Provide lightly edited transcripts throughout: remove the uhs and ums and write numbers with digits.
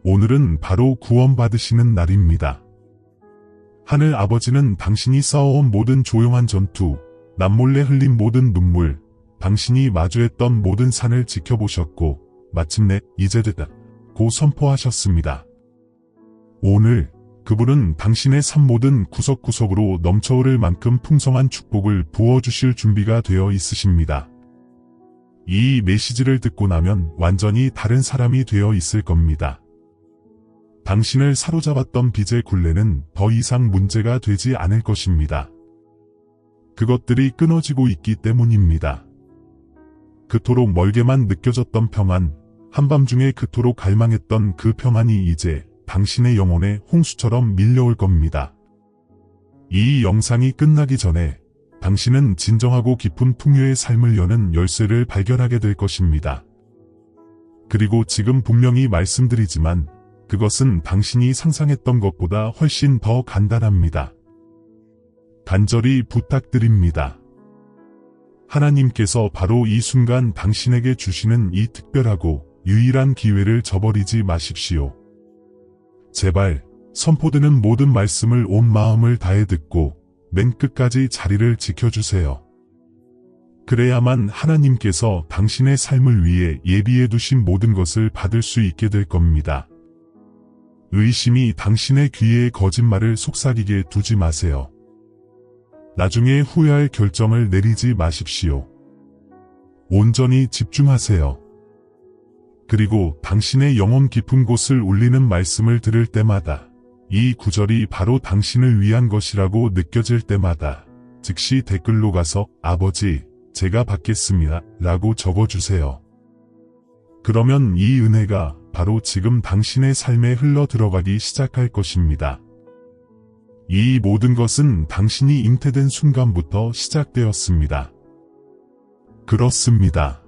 오늘은 바로 구원받으시는 날입니다. 하늘 아버지는 당신이 싸워온 모든 조용한 전투, 남몰래 흘린 모든 눈물, 당신이 마주했던 모든 산을 지켜보셨고 마침내 이제 됐다고 선포하셨습니다. 오늘 그분은 당신의 삶 모든 구석구석으로 넘쳐흐를 만큼 풍성한 축복을 부어주실 준비가 되어 있으십니다. 이 메시지를 듣고 나면 완전히 다른 사람이 되어 있을 겁니다. 당신을 사로잡았던 빚의 굴레는 더 이상 문제가 되지 않을 것입니다. 그것들이 끊어지고 있기 때문입니다. 그토록 멀게만 느껴졌던 평안, 한밤중에 그토록 갈망했던 그 평안이 이제 당신의 영혼에 홍수처럼 밀려올 겁니다. 이 영상이 끝나기 전에 당신은 진정하고 깊은 풍요의 삶을 여는 열쇠를 발견하게 될 것입니다. 그리고 지금 분명히 말씀드리지만 그것은 당신이 상상했던 것보다 훨씬 더 간단합니다. 간절히 부탁드립니다. 하나님께서 바로 이 순간 당신에게 주시는 이 특별하고 유일한 기회를 저버리지 마십시오. 제발 선포되는 모든 말씀을 온 마음을 다해 듣고 맨 끝까지 자리를 지켜주세요. 그래야만 하나님께서 당신의 삶을 위해 예비해 두신 모든 것을 받을 수 있게 될 겁니다. 의심이 당신의 귀에 거짓말을 속삭이게 두지 마세요. 나중에 후회할 결정을 내리지 마십시오. 온전히 집중하세요. 그리고 당신의 영혼 깊은 곳을 울리는 말씀을 들을 때마다 이 구절이 바로 당신을 위한 것이라고 느껴질 때마다 즉시 댓글로 가서 아버지, 제가 받겠습니다 라고 적어주세요. 그러면 이 은혜가 바로 지금 당신의 삶에 흘러 들어가기 시작할 것입니다. 이 모든 것은 당신이 잉태된 순간부터 시작되었습니다. 그렇습니다.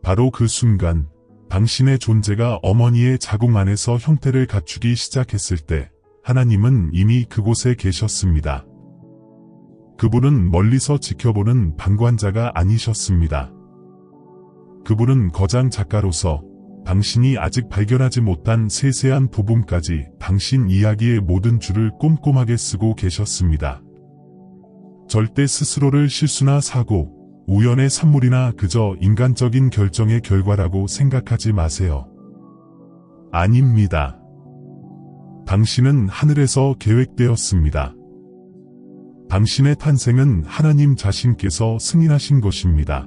바로 그 순간 당신의 존재가 어머니의 자궁 안에서 형태를 갖추기 시작했을 때 하나님은 이미 그곳에 계셨습니다. 그분은 멀리서 지켜보는 방관자가 아니셨습니다. 그분은 거장 작가로서 당신이 아직 발견하지 못한 세세한 부분까지 당신 이야기의 모든 줄을 꼼꼼하게 쓰고 계셨습니다. 절대 스스로를 실수나 사고, 우연의 산물이나 그저 인간적인 결정의 결과라고 생각하지 마세요. 아닙니다. 당신은 하늘에서 계획되었습니다. 당신의 탄생은 하나님 자신께서 승인하신 것입니다.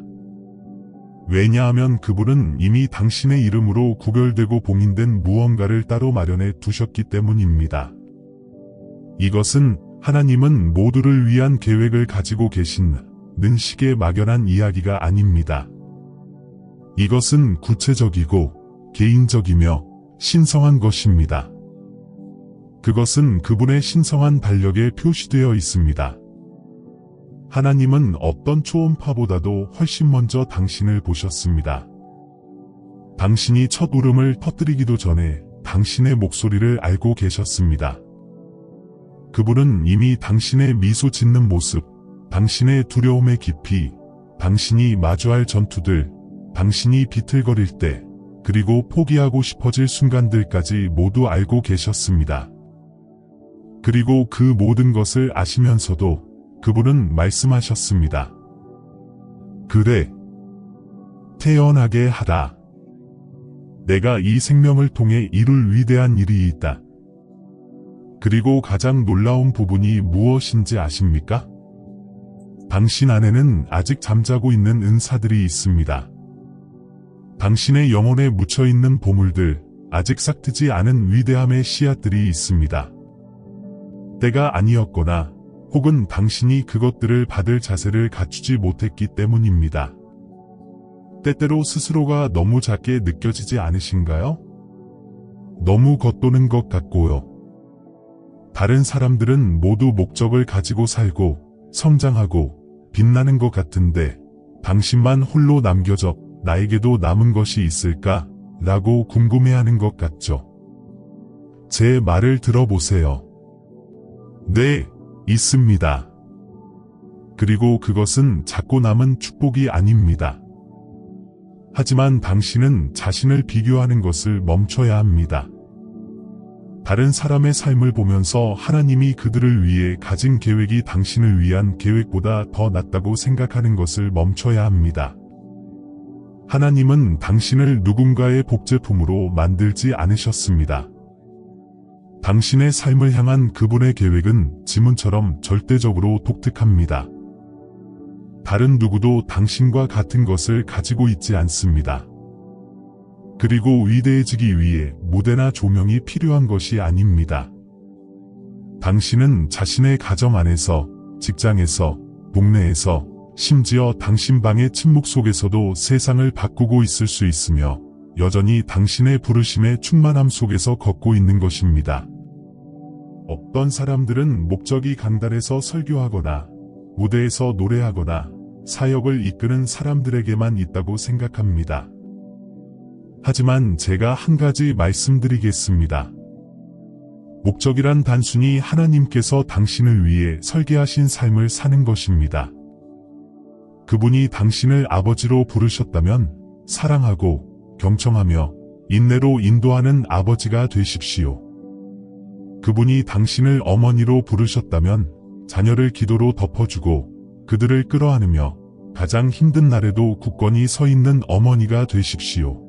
왜냐하면 그분은 이미 당신의 이름으로 구별되고 봉인된 무언가를 따로 마련해 두셨기 때문입니다. 이것은 하나님은 모두를 위한 계획을 가지고 계신 식에 막연한 이야기가 아닙니다. 이것은 구체적이고 개인적이며 신성한 것입니다. 그것은 그분의 신성한 달력에 표시되어 있습니다. 하나님은 어떤 초음파보다도 훨씬 먼저 당신을 보셨습니다. 당신이 첫 울음을 터뜨리기도 전에 당신의 목소리를 알고 계셨습니다. 그분은 이미 당신의 미소 짓는 모습, 당신의 두려움의 깊이, 당신이 마주할 전투들, 당신이 비틀거릴 때, 그리고 포기하고 싶어질 순간들까지 모두 알고 계셨습니다. 그리고 그 모든 것을 아시면서도 그분은 말씀하셨습니다. 그래, 태어나게 하라. 내가 이 생명을 통해 이룰 위대한 일이 있다. 그리고 가장 놀라운 부분이 무엇인지 아십니까? 당신 안에는 아직 잠자고 있는 은사들이 있습니다. 당신의 영혼에 묻혀있는 보물들, 아직 싹트지 않은 위대함의 씨앗들이 있습니다. 때가 아니었거나 혹은 당신이 그것들을 받을 자세를 갖추지 못했기 때문입니다. 때때로 스스로가 너무 작게 느껴지지 않으신가요? 너무 겉도는 것 같고요. 다른 사람들은 모두 목적을 가지고 살고 성장하고 빛나는 것 같은데 당신만 홀로 남겨져 나에게도 남은 것이 있을까? 라고 궁금해하는 것 같죠. 제 말을 들어보세요. 네, 있습니다. 그리고 그것은 작고 남은 축복이 아닙니다. 하지만 당신은 자신을 비교하는 것을 멈춰야 합니다. 다른 사람의 삶을 보면서 하나님이 그들을 위해 가진 계획이 당신을 위한 계획보다 더 낫다고 생각하는 것을 멈춰야 합니다. 하나님은 당신을 누군가의 복제품으로 만들지 않으셨습니다. 당신의 삶을 향한 그분의 계획은 지문처럼 절대적으로 독특합니다. 다른 누구도 당신과 같은 것을 가지고 있지 않습니다. 그리고 위대해지기 위해 무대나 조명이 필요한 것이 아닙니다. 당신은 자신의 가정 안에서, 직장에서, 동네에서, 심지어 당신 방의 침묵 속에서도 세상을 바꾸고 있을 수 있으며 여전히 당신의 부르심의 충만함 속에서 걷고 있는 것입니다. 어떤 사람들은 목적이 강단에서 설교하거나 무대에서 노래하거나 사역을 이끄는 사람들에게만 있다고 생각합니다. 하지만 제가 한 가지 말씀드리겠습니다. 목적이란 단순히 하나님께서 당신을 위해 설계하신 삶을 사는 것입니다. 그분이 당신을 아버지로 부르셨다면 사랑하고 경청하며 인내로 인도하는 아버지가 되십시오. 그분이 당신을 어머니로 부르셨다면 자녀를 기도로 덮어주고 그들을 끌어안으며 가장 힘든 날에도 굳건히 서 있는 어머니가 되십시오.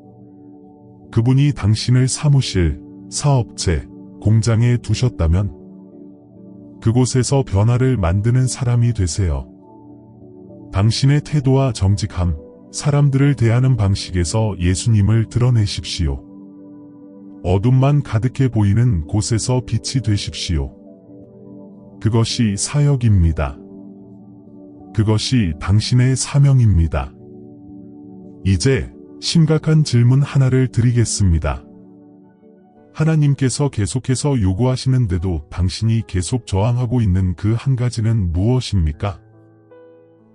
그분이 당신을 사무실, 사업체, 공장에 두셨다면 그곳에서 변화를 만드는 사람이 되세요. 당신의 태도와 정직함, 사람들을 대하는 방식에서 예수님을 드러내십시오. 어둠만 가득해 보이는 곳에서 빛이 되십시오. 그것이 사역입니다. 그것이 당신의 사명입니다. 이제 심각한 질문 하나를 드리겠습니다. 하나님께서 계속해서 요구하시는데도 당신이 계속 저항하고 있는 그 한 가지는 무엇입니까?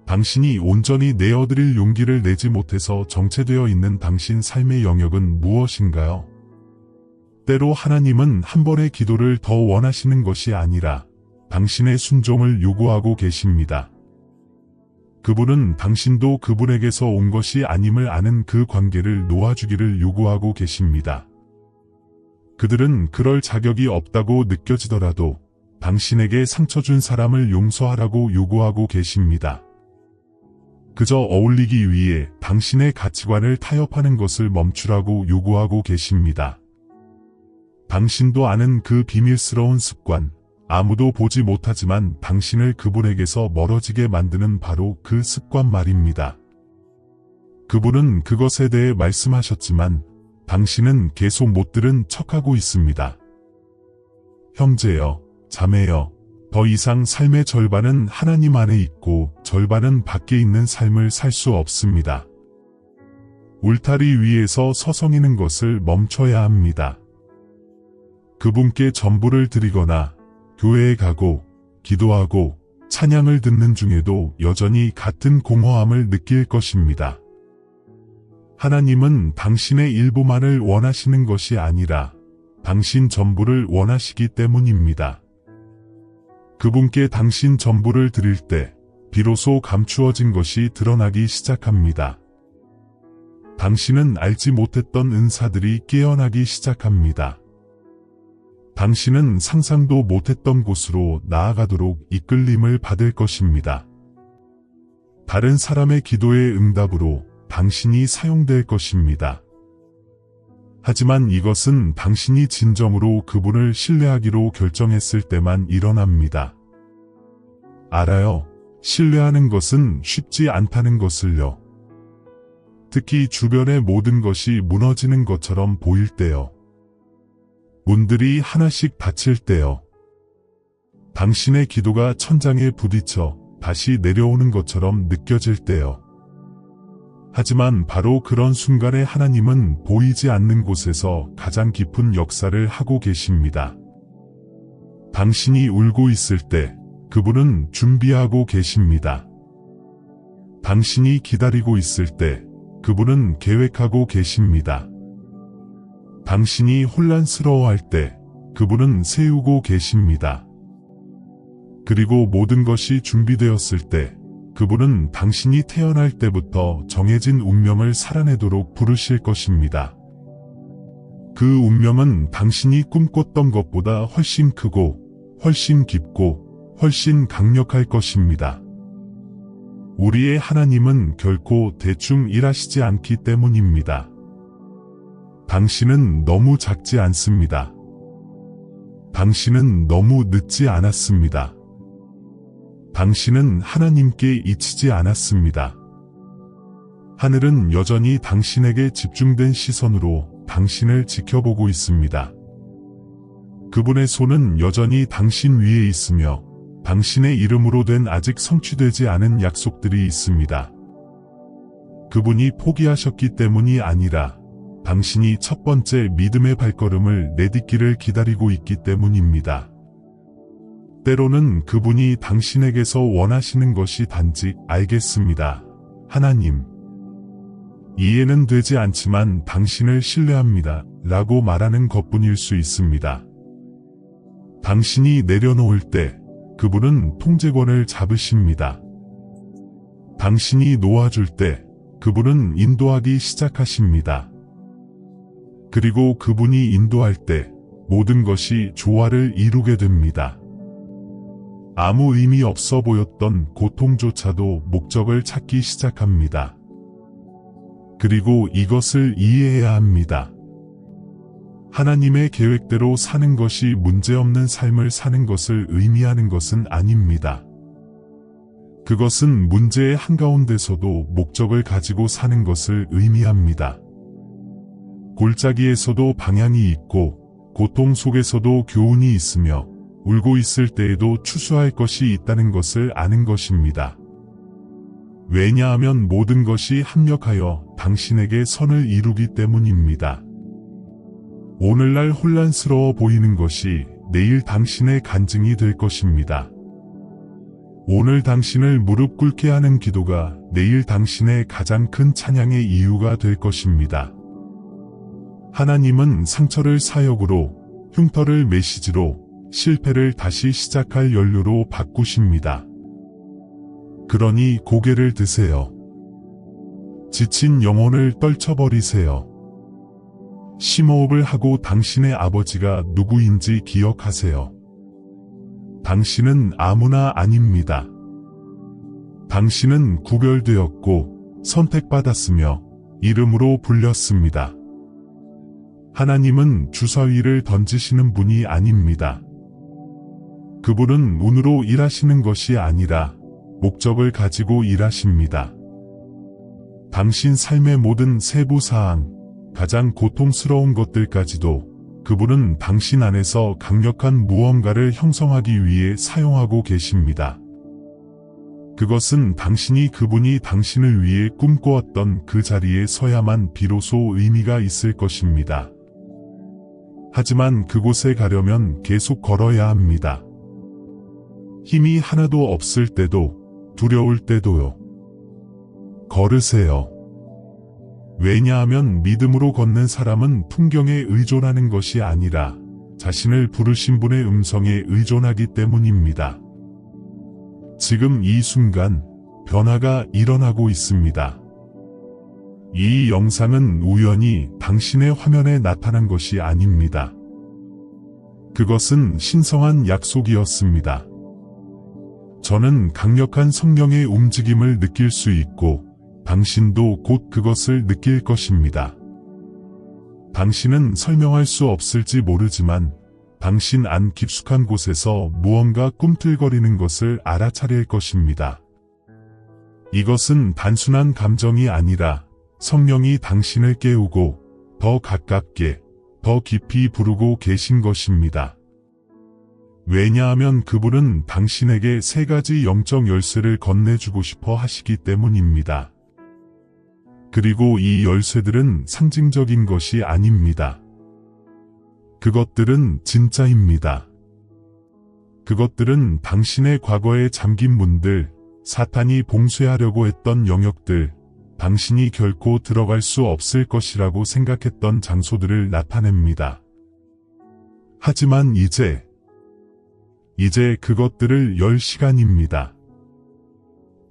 당신이 온전히 내어드릴 용기를 내지 못해서 정체되어 있는 당신 삶의 영역은 무엇인가요? 때로 하나님은 한 번의 기도를 더 원하시는 것이 아니라 당신의 순종을 요구하고 계십니다. 그분은 당신도 그분에게서 온 것이 아님을 아는 그 관계를 놓아주기를 요구하고 계십니다. 그들은 그럴 자격이 없다고 느껴지더라도 당신에게 상처 준 사람을 용서하라고 요구하고 계십니다. 그저 어울리기 위해 당신의 가치관을 타협하는 것을 멈추라고 요구하고 계십니다. 당신도 아는 그 비밀스러운 습관, 아무도 보지 못하지만 당신을 그분에게서 멀어지게 만드는 바로 그 습관 말입니다. 그분은 그것에 대해 말씀하셨지만 당신은 계속 못 들은 척하고 있습니다. 형제여, 자매여, 더 이상 삶의 절반은 하나님 안에 있고 절반은 밖에 있는 삶을 살 수 없습니다. 울타리 위에서 서성이는 것을 멈춰야 합니다. 그분께 전부를 드리거나 교회에 가고 기도하고 찬양을 듣는 중에도 여전히 같은 공허함을 느낄 것입니다. 하나님은 당신의 일부만을 원하시는 것이 아니라 당신 전부를 원하시기 때문입니다. 그분께 당신 전부를 드릴 때 비로소 감추어진 것이 드러나기 시작합니다. 당신은 알지 못했던 은사들이 깨어나기 시작합니다. 당신은 상상도 못했던 곳으로 나아가도록 이끌림을 받을 것입니다. 다른 사람의 기도의 응답으로 당신이 사용될 것입니다. 하지만 이것은 당신이 진정으로 그분을 신뢰하기로 결정했을 때만 일어납니다. 알아요. 신뢰하는 것은 쉽지 않다는 것을요. 특히 주변의 모든 것이 무너지는 것처럼 보일 때요. 문들이 하나씩 닫힐 때요. 당신의 기도가 천장에 부딪혀 다시 내려오는 것처럼 느껴질 때요. 하지만 바로 그런 순간에 하나님은 보이지 않는 곳에서 가장 깊은 역사를 하고 계십니다. 당신이 울고 있을 때 그분은 준비하고 계십니다. 당신이 기다리고 있을 때 그분은 계획하고 계십니다. 당신이 혼란스러워할 때 그분은 세우고 계십니다. 그리고 모든 것이 준비되었을 때 그분은 당신이 태어날 때부터 정해진 운명을 살아내도록 부르실 것입니다. 그 운명은 당신이 꿈꿨던 것보다 훨씬 크고 훨씬 깊고 훨씬 강력할 것입니다. 우리의 하나님은 결코 대충 일하시지 않기 때문입니다. 당신은 너무 작지 않습니다. 당신은 너무 늦지 않았습니다. 당신은 하나님께 잊히지 않았습니다. 하늘은 여전히 당신에게 집중된 시선으로 당신을 지켜보고 있습니다. 그분의 손은 여전히 당신 위에 있으며 당신의 이름으로 된 아직 성취되지 않은 약속들이 있습니다. 그분이 포기하셨기 때문이 아니라 당신이 첫 번째 믿음의 발걸음을 내딛기를 기다리고 있기 때문입니다. 때로는 그분이 당신에게서 원하시는 것이 단지 알겠습니다. 하나님. 이해는 되지 않지만 당신을 신뢰합니다. 라고 말하는 것뿐일 수 있습니다. 당신이 내려놓을 때 그분은 통제권을 잡으십니다. 당신이 놓아줄 때 그분은 인도하기 시작하십니다. 그리고 그분이 인도할 때 모든 것이 조화를 이루게 됩니다. 아무 의미 없어 보였던 고통조차도 목적을 찾기 시작합니다. 그리고 이것을 이해해야 합니다. 하나님의 계획대로 사는 것이 문제없는 삶을 사는 것을 의미하는 것은 아닙니다. 그것은 문제의 한가운데서도 목적을 가지고 사는 것을 의미합니다. 골짜기에서도 방향이 있고 고통 속에서도 교훈이 있으며 울고 있을 때에도 추수할 것이 있다는 것을 아는 것입니다. 왜냐하면 모든 것이 합력하여 당신에게 선을 이루기 때문입니다. 오늘날 혼란스러워 보이는 것이 내일 당신의 간증이 될 것입니다. 오늘 당신을 무릎 꿇게 하는 기도가 내일 당신의 가장 큰 찬양의 이유가 될 것입니다. 하나님은 상처를 사역으로, 흉터를 메시지로, 실패를 다시 시작할 연료로 바꾸십니다. 그러니 고개를 드세요. 지친 영혼을 떨쳐버리세요. 심호흡을 하고 당신의 아버지가 누구인지 기억하세요. 당신은 아무나 아닙니다. 당신은 구별되었고 선택받았으며 이름으로 불렸습니다. 하나님은 주사위를 던지시는 분이 아닙니다. 그분은 운으로 일하시는 것이 아니라 목적을 가지고 일하십니다. 당신 삶의 모든 세부사항, 가장 고통스러운 것들까지도 그분은 당신 안에서 강력한 무언가를 형성하기 위해 사용하고 계십니다. 그것은 당신이 그분이 당신을 위해 꿈꿔왔던 그 자리에 서야만 비로소 의미가 있을 것입니다. 하지만 그곳에 가려면 계속 걸어야 합니다. 힘이 하나도 없을 때도, 두려울 때도요. 걸으세요. 왜냐하면 믿음으로 걷는 사람은 풍경에 의존하는 것이 아니라 자신을 부르신 분의 음성에 의존하기 때문입니다. 지금 이 순간 변화가 일어나고 있습니다. 이 영상은 우연히 당신의 화면에 나타난 것이 아닙니다. 그것은 신성한 약속이었습니다. 저는 강력한 성령의 움직임을 느낄 수 있고 당신도 곧 그것을 느낄 것입니다. 당신은 설명할 수 없을지 모르지만 당신 안 깊숙한 곳에서 무언가 꿈틀거리는 것을 알아차릴 것입니다. 이것은 단순한 감정이 아니라 성령이 당신을 깨우고 더 가깝게, 더 깊이 부르고 계신 것입니다. 왜냐하면 그분은 당신에게 세 가지 영적 열쇠를 건네주고 싶어 하시기 때문입니다. 그리고 이 열쇠들은 상징적인 것이 아닙니다. 그것들은 진짜입니다. 그것들은 당신의 과거에 잠긴 문들, 사탄이 봉쇄하려고 했던 영역들, 당신이 결코 들어갈 수 없을 것이라고 생각했던 장소들을 나타냅니다. 하지만 이제 그것들을 열 시간입니다.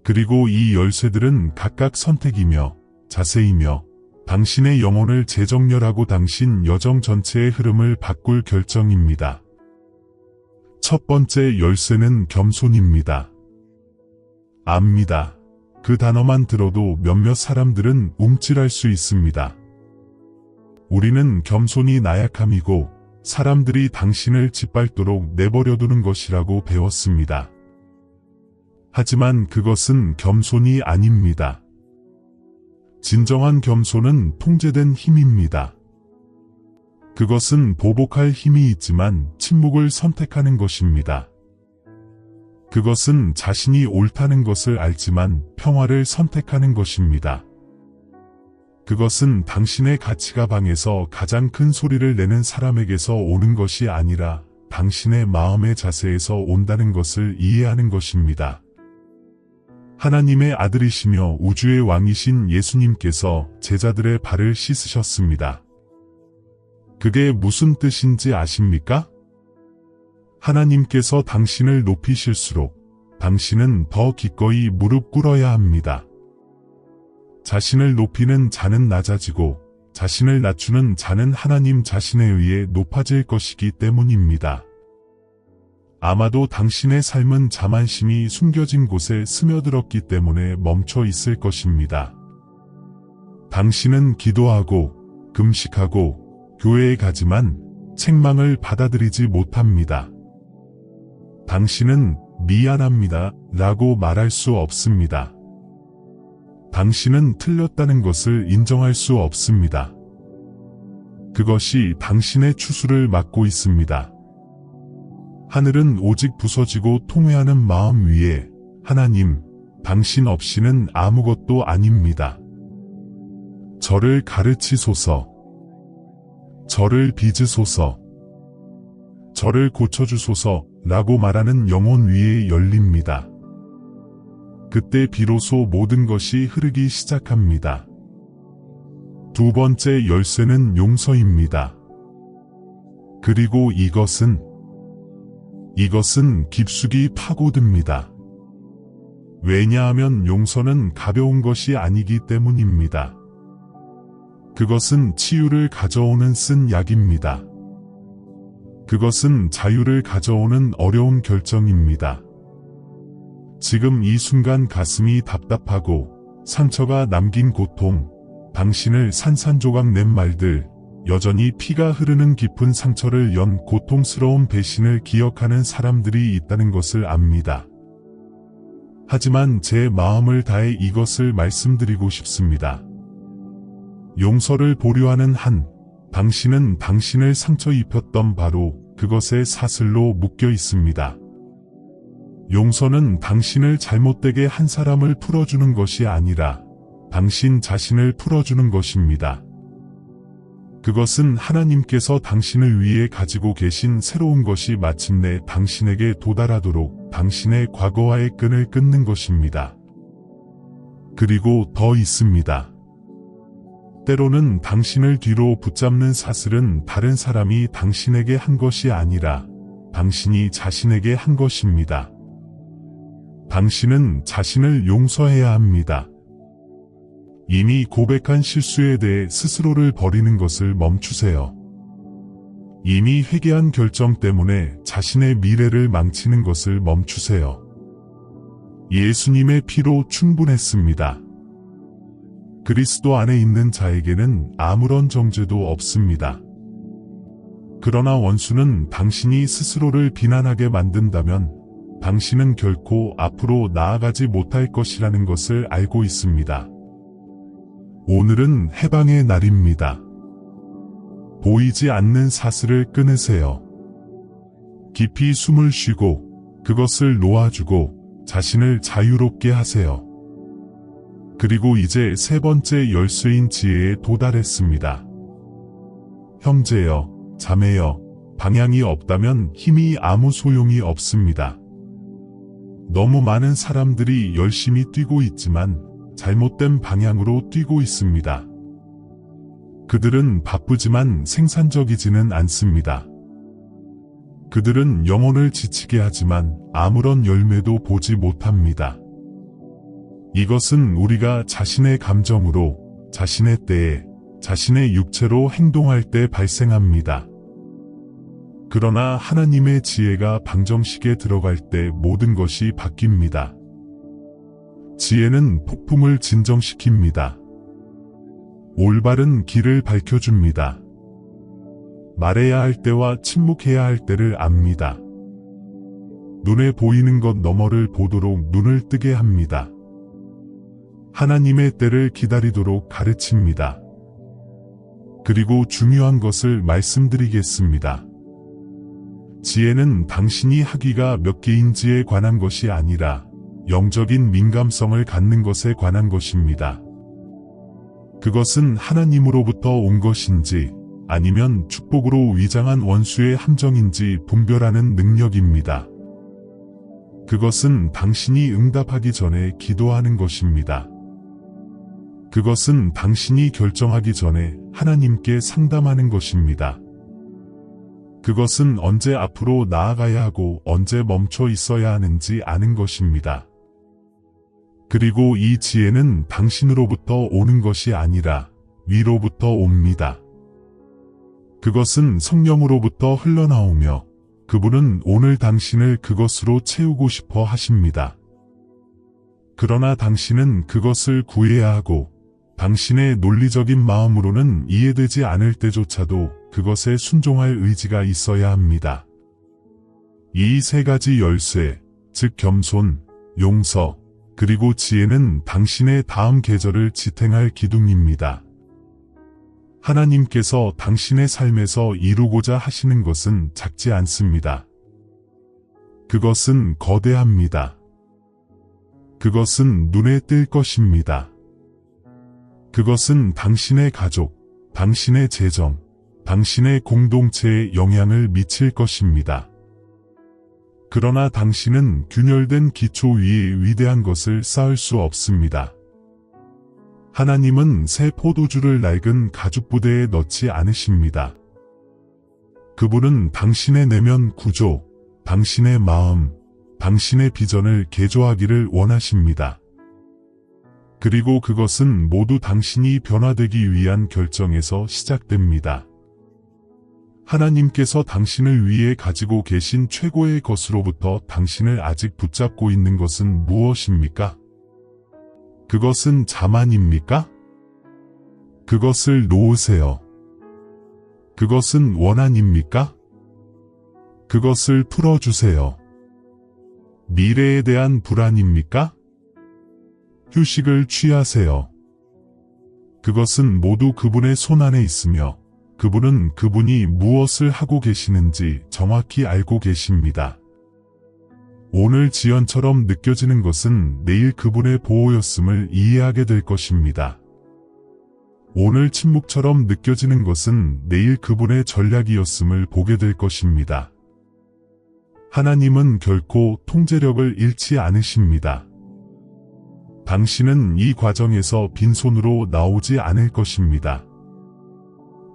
그리고 이 열쇠들은 각각 선택이며 자세이며 당신의 영혼을 재정렬하고 당신 여정 전체의 흐름을 바꿀 결정입니다. 첫 번째 열쇠는 겸손입니다. 압니다. 그 단어만 들어도 몇몇 사람들은 움찔할 수 있습니다. 우리는 겸손이 나약함이고 사람들이 당신을 짓밟도록 내버려두는 것이라고 배웠습니다. 하지만 그것은 겸손이 아닙니다. 진정한 겸손은 통제된 힘입니다. 그것은 보복할 힘이 있지만 침묵을 선택하는 것입니다. 그것은 자신이 옳다는 것을 알지만 평화를 선택하는 것입니다. 그것은 당신의 가치가 방에서 가장 큰 소리를 내는 사람에게서 오는 것이 아니라 당신의 마음의 자세에서 온다는 것을 이해하는 것입니다. 하나님의 아들이시며 우주의 왕이신 예수님께서 제자들의 발을 씻으셨습니다. 그게 무슨 뜻인지 아십니까? 하나님께서 당신을 높이실수록 당신은 더 기꺼이 무릎 꿇어야 합니다. 자신을 높이는 자는 낮아지고 자신을 낮추는 자는 하나님 자신에 의해 높아질 것이기 때문입니다. 아마도 당신의 삶은 자만심이 숨겨진 곳에 스며들었기 때문에 멈춰 있을 것입니다. 당신은 기도하고 금식하고 교회에 가지만 책망을 받아들이지 못합니다. 당신은 미안합니다 라고 말할 수 없습니다. 당신은 틀렸다는 것을 인정할 수 없습니다. 그것이 당신의 추수를 막고 있습니다. 하늘은 오직 부서지고 통회하는 마음 위에 하나님, 당신 없이는 아무것도 아닙니다. 저를 가르치소서. 저를 빚으소서. 저를 고쳐주소서 라고 말하는 영혼 위에 열립니다. 그때 비로소 모든 것이 흐르기 시작합니다. 두 번째 열쇠는 용서입니다. 그리고 이것은 깊숙이 파고듭니다. 왜냐하면 용서는 가벼운 것이 아니기 때문입니다. 그것은 치유를 가져오는 쓴 약입니다. 그것은 자유를 가져오는 어려운 결정입니다. 지금 이 순간 가슴이 답답하고 상처가 남긴 고통, 당신을 산산조각 낸 말들, 여전히 피가 흐르는 깊은 상처를 연 고통스러운 배신을 기억하는 사람들이 있다는 것을 압니다. 하지만 제 마음을 다해 이것을 말씀드리고 싶습니다. 용서를 보류하는 한, 당신은 당신을 상처 입혔던 바로 그것의 사슬로 묶여 있습니다. 용서는 당신을 잘못되게 한 사람을 풀어주는 것이 아니라 당신 자신을 풀어주는 것입니다. 그것은 하나님께서 당신을 위해 가지고 계신 새로운 것이 마침내 당신에게 도달하도록 당신의 과거와의 끈을 끊는 것입니다. 그리고 더 있습니다. 때로는 당신을 뒤로 붙잡는 사슬은 다른 사람이 당신에게 한 것이 아니라 당신이 자신에게 한 것입니다. 당신은 자신을 용서해야 합니다. 이미 고백한 실수에 대해 스스로를 버리는 것을 멈추세요. 이미 회개한 결정 때문에 자신의 미래를 망치는 것을 멈추세요. 예수님의 피로 충분했습니다. 그리스도 안에 있는 자에게는 아무런 정죄도 없습니다. 그러나 원수는 당신이 스스로를 비난하게 만든다면 당신은 결코 앞으로 나아가지 못할 것이라는 것을 알고 있습니다. 오늘은 해방의 날입니다. 보이지 않는 사슬을 끊으세요. 깊이 숨을 쉬고 그것을 놓아주고 자신을 자유롭게 하세요. 그리고 이제 세 번째 열쇠인 지혜에 도달했습니다. 형제여, 자매여, 방향이 없다면 힘이 아무 소용이 없습니다. 너무 많은 사람들이 열심히 뛰고 있지만 잘못된 방향으로 뛰고 있습니다. 그들은 바쁘지만 생산적이지는 않습니다. 그들은 영혼을 지치게 하지만 아무런 열매도 보지 못합니다. 이것은 우리가 자신의 감정으로, 자신의 때에, 자신의 육체로 행동할 때 발생합니다. 그러나 하나님의 지혜가 방정식에 들어갈 때 모든 것이 바뀝니다. 지혜는 폭풍을 진정시킵니다. 올바른 길을 밝혀줍니다. 말해야 할 때와 침묵해야 할 때를 압니다. 눈에 보이는 것 너머를 보도록 눈을 뜨게 합니다. 하나님의 때를 기다리도록 가르칩니다. 그리고 중요한 것을 말씀드리겠습니다. 지혜는 당신이 하기가 몇 개인지에 관한 것이 아니라 영적인 민감성을 갖는 것에 관한 것입니다. 그것은 하나님으로부터 온 것인지 아니면 축복으로 위장한 원수의 함정인지 분별하는 능력입니다. 그것은 당신이 응답하기 전에 기도하는 것입니다. 그것은 당신이 결정하기 전에 하나님께 상담하는 것입니다. 그것은 언제 앞으로 나아가야 하고 언제 멈춰 있어야 하는지 아는 것입니다. 그리고 이 지혜는 당신으로부터 오는 것이 아니라 위로부터 옵니다. 그것은 성령으로부터 흘러나오며 그분은 오늘 당신을 그것으로 채우고 싶어 하십니다. 그러나 당신은 그것을 구해야 하고 당신의 논리적인 마음으로는 이해되지 않을 때조차도 그것에 순종할 의지가 있어야 합니다. 이 세 가지 열쇠, 즉 겸손, 용서, 그리고 지혜는 당신의 다음 계절을 지탱할 기둥입니다. 하나님께서 당신의 삶에서 이루고자 하시는 것은 작지 않습니다. 그것은 거대합니다. 그것은 눈에 띌 것입니다. 그것은 당신의 가족, 당신의 재정, 당신의 공동체에 영향을 미칠 것입니다. 그러나 당신은 균열된 기초 위에 위대한 것을 쌓을 수 없습니다. 하나님은 새 포도주를 낡은 가죽부대에 넣지 않으십니다. 그분은 당신의 내면 구조, 당신의 마음, 당신의 비전을 개조하기를 원하십니다. 그리고 그것은 모두 당신이 변화되기 위한 결정에서 시작됩니다. 하나님께서 당신을 위해 가지고 계신 최고의 것으로부터 당신을 아직 붙잡고 있는 것은 무엇입니까? 그것은 자만입니까? 그것을 놓으세요. 그것은 원한입니까? 그것을 풀어주세요. 미래에 대한 불안입니까? 휴식을 취하세요. 그것은 모두 그분의 손 안에 있으며 그분은 그분이 무엇을 하고 계시는지 정확히 알고 계십니다. 오늘 지연처럼 느껴지는 것은 내일 그분의 보호였음을 이해하게 될 것입니다. 오늘 침묵처럼 느껴지는 것은 내일 그분의 전략이었음을 보게 될 것입니다. 하나님은 결코 통제력을 잃지 않으십니다. 당신은 이 과정에서 빈손으로 나오지 않을 것입니다.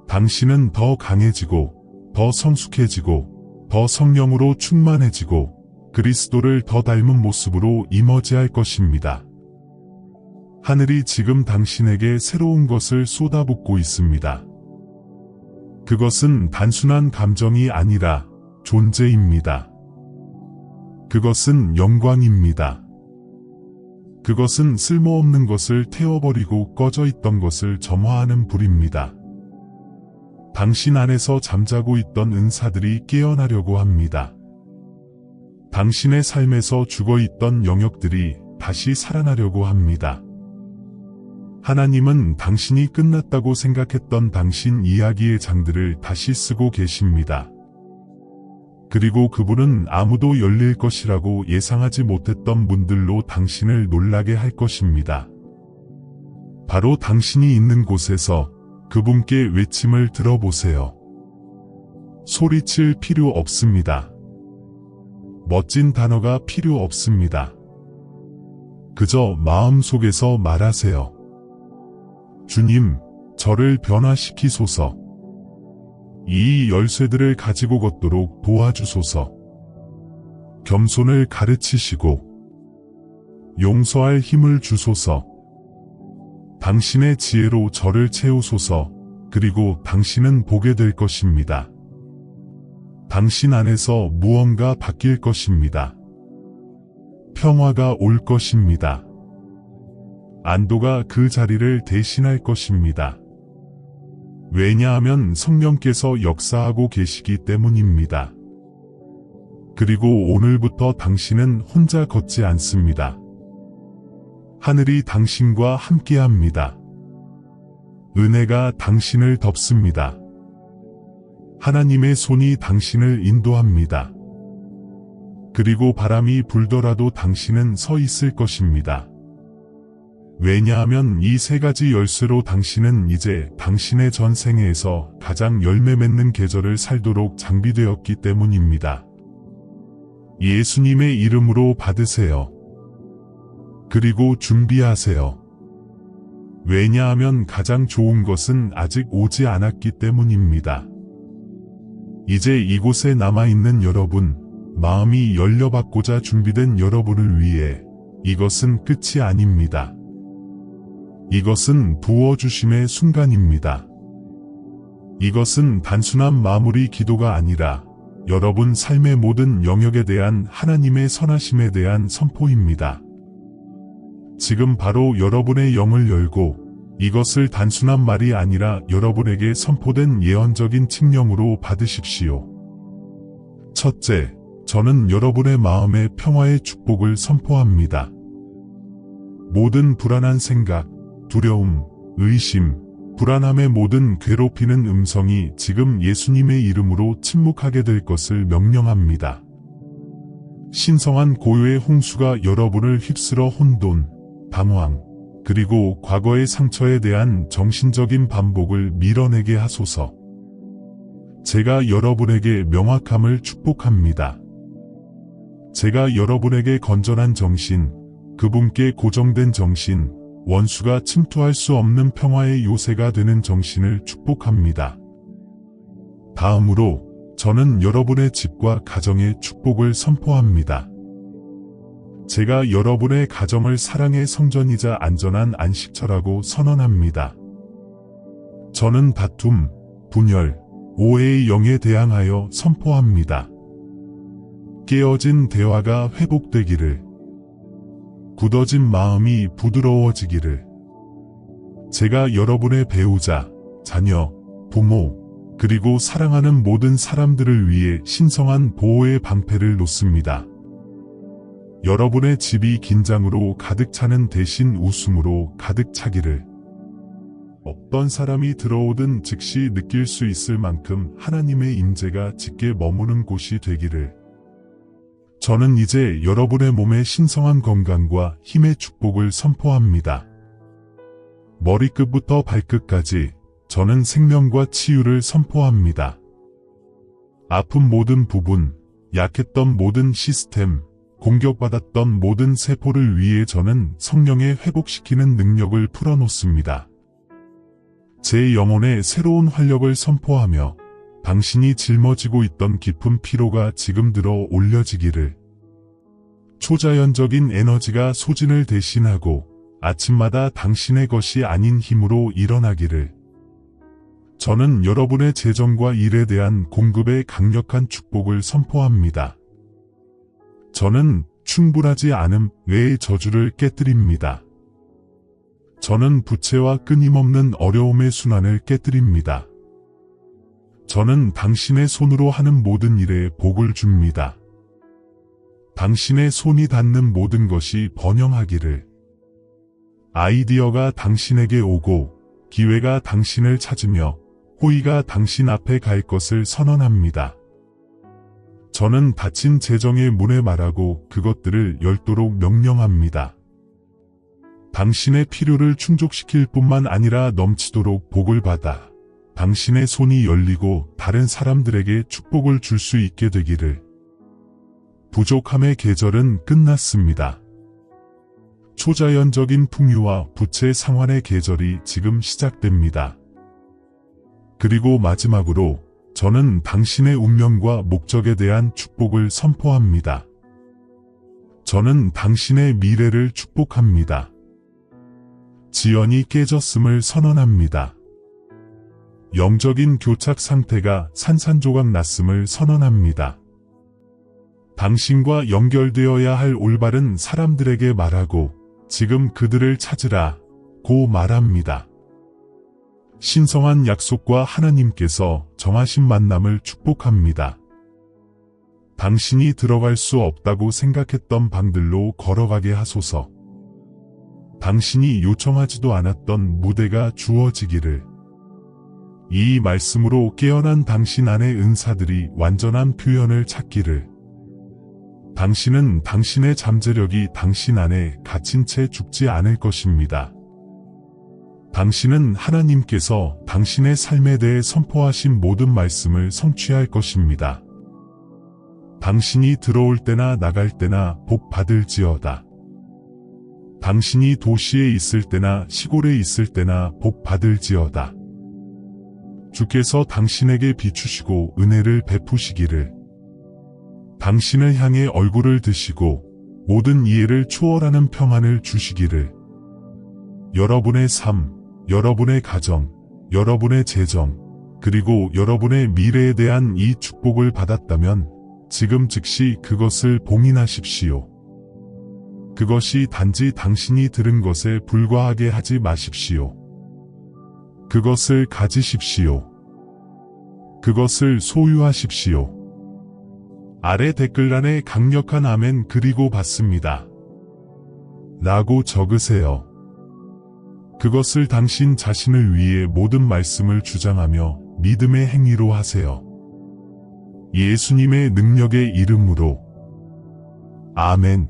당신은 더 강해지고, 더 성숙해지고, 더 성령으로 충만해지고, 그리스도를 더 닮은 모습으로 이머지할 것입니다. 하늘이 지금 당신에게 새로운 것을 쏟아붓고 있습니다. 그것은 단순한 감정이 아니라 존재입니다. 그것은 영광입니다. 그것은 쓸모없는 것을 태워버리고 꺼져 있던 것을 점화하는 불입니다. 당신 안에서 잠자고 있던 은사들이 깨어나려고 합니다. 당신의 삶에서 죽어있던 영역들이 다시 살아나려고 합니다. 하나님은 당신이 끝났다고 생각했던 당신 이야기의 장들을 다시 쓰고 계십니다. 그리고 그분은 아무도 열릴 것이라고 예상하지 못했던 문들로 당신을 놀라게 할 것입니다. 바로 당신이 있는 곳에서 그분께 외침을 들어보세요. 소리칠 필요 없습니다. 멋진 단어가 필요 없습니다. 그저 마음속에서 말하세요. 주님, 저를 변화시키소서. 이 열쇠들을 가지고 걷도록 도와주소서. 겸손을 가르치시고 용서할 힘을 주소서. 당신의 지혜로 저를 채우소서. 그리고 당신은 보게 될 것입니다. 당신 안에서 무언가 바뀔 것입니다. 평화가 올 것입니다. 안도가 그 자리를 대신할 것입니다. 왜냐하면 성령께서 역사하고 계시기 때문입니다. 그리고 오늘부터 당신은 혼자 걷지 않습니다. 하늘이 당신과 함께합니다. 은혜가 당신을 덮습니다. 하나님의 손이 당신을 인도합니다. 그리고 바람이 불더라도 당신은 서 있을 것입니다. 왜냐하면 이 세 가지 열쇠로 당신은 이제 당신의 전생에서 가장 열매 맺는 계절을 살도록 장비되었기 때문입니다. 예수님의 이름으로 받으세요. 그리고 준비하세요. 왜냐하면 가장 좋은 것은 아직 오지 않았기 때문입니다. 이제 이곳에 남아있는 여러분, 마음이 열려받고자 준비된 여러분을 위해 이것은 끝이 아닙니다. 이것은 부어주심의 순간입니다. 이것은 단순한 마무리 기도가 아니라 여러분 삶의 모든 영역에 대한 하나님의 선하심에 대한 선포입니다. 지금 바로 여러분의 영을 열고 이것을 단순한 말이 아니라 여러분에게 선포된 예언적인 칙령으로 받으십시오. 첫째, 저는 여러분의 마음의 평화의 축복을 선포합니다. 모든 불안한 생각, 두려움, 의심, 불안함의 모든 괴롭히는 음성이 지금 예수님의 이름으로 침묵하게 될 것을 명령합니다. 신성한 고요의 홍수가 여러분을 휩쓸어 혼돈, 방황, 그리고 과거의 상처에 대한 정신적인 반복을 밀어내게 하소서. 제가 여러분에게 명확함을 축복합니다. 제가 여러분에게 건전한 정신, 그분께 고정된 정신, 원수가 침투할 수 없는 평화의 요새가 되는 정신을 축복합니다. 다음으로 저는 여러분의 집과 가정의 축복을 선포합니다. 제가 여러분의 가정을 사랑의 성전이자 안전한 안식처라고 선언합니다. 저는 다툼, 분열, 오해의 영에 대항하여 선포합니다. 깨어진 대화가 회복되기를, 굳어진 마음이 부드러워지기를, 제가 여러분의 배우자, 자녀, 부모, 그리고 사랑하는 모든 사람들을 위해 신성한 보호의 방패를 놓습니다. 여러분의 집이 긴장으로 가득 차는 대신 웃음으로 가득 차기를, 어떤 사람이 들어오든 즉시 느낄 수 있을 만큼 하나님의 임재가 짙게 머무는 곳이 되기를, 저는 이제 여러분의 몸에 신성한 건강과 힘의 축복을 선포합니다. 머리끝부터 발끝까지 저는 생명과 치유를 선포합니다. 아픈 모든 부분, 약했던 모든 시스템, 공격받았던 모든 세포를 위해 저는 성령의 회복시키는 능력을 풀어놓습니다. 제 영혼에 새로운 활력을 선포하며 당신이 짊어지고 있던 깊은 피로가 지금 들어 올려지기를, 초자연적인 에너지가 소진을 대신하고 아침마다 당신의 것이 아닌 힘으로 일어나기를, 저는 여러분의 재정과 일에 대한 공급의 강력한 축복을 선포합니다. 저는 충분하지 않음 외의 저주를 깨뜨립니다. 저는 부채와 끊임없는 어려움의 순환을 깨뜨립니다. 저는 당신의 손으로 하는 모든 일에 복을 줍니다. 당신의 손이 닿는 모든 것이 번영하기를, 아이디어가 당신에게 오고 기회가 당신을 찾으며 호의가 당신 앞에 갈 것을 선언합니다. 저는 닫힌 재정의 문에 말하고 그것들을 열도록 명령합니다. 당신의 필요를 충족시킬 뿐만 아니라 넘치도록 복을 받아 당신의 손이 열리고 다른 사람들에게 축복을 줄 수 있게 되기를, 부족함의 계절은 끝났습니다. 초자연적인 풍요와 부채 상환의 계절이 지금 시작됩니다. 그리고 마지막으로 저는 당신의 운명과 목적에 대한 축복을 선포합니다. 저는 당신의 미래를 축복합니다. 지연이 깨졌음을 선언합니다. 영적인 교착 상태가 산산조각 났음을 선언합니다. 당신과 연결되어야 할 올바른 사람들에게 말하고 지금 그들을 찾으라 고 말합니다. 신성한 약속과 하나님께서 정하신 만남을 축복합니다. 당신이 들어갈 수 없다고 생각했던 방들로 걸어가게 하소서. 당신이 요청하지도 않았던 무대가 주어지기를. 이 말씀으로 깨어난 당신 안의 은사들이 완전한 표현을 찾기를. 당신은 당신의 잠재력이 당신 안에 갇힌 채 죽지 않을 것입니다. 당신은 하나님께서 당신의 삶에 대해 선포하신 모든 말씀을 성취할 것입니다. 당신이 들어올 때나 나갈 때나 복 받을지어다. 당신이 도시에 있을 때나 시골에 있을 때나 복 받을지어다. 주께서 당신에게 비추시고 은혜를 베푸시기를. 당신을 향해 얼굴을 드시고 모든 이해를 초월하는 평안을 주시기를. 여러분의 삶, 여러분의 가정, 여러분의 재정, 그리고 여러분의 미래에 대한 이 축복을 받았다면 지금 즉시 그것을 봉인하십시오. 그것이 단지 당신이 들은 것에 불과하게 하지 마십시오. 그것을 가지십시오. 그것을 소유하십시오. 아래 댓글란에 강력한 아멘 그리고 받습니다. 라고 적으세요. 그것을 당신 자신을 위해 모든 말씀을 주장하며 믿음의 행위로 하세요. 예수님의 능력의 이름으로. 아멘.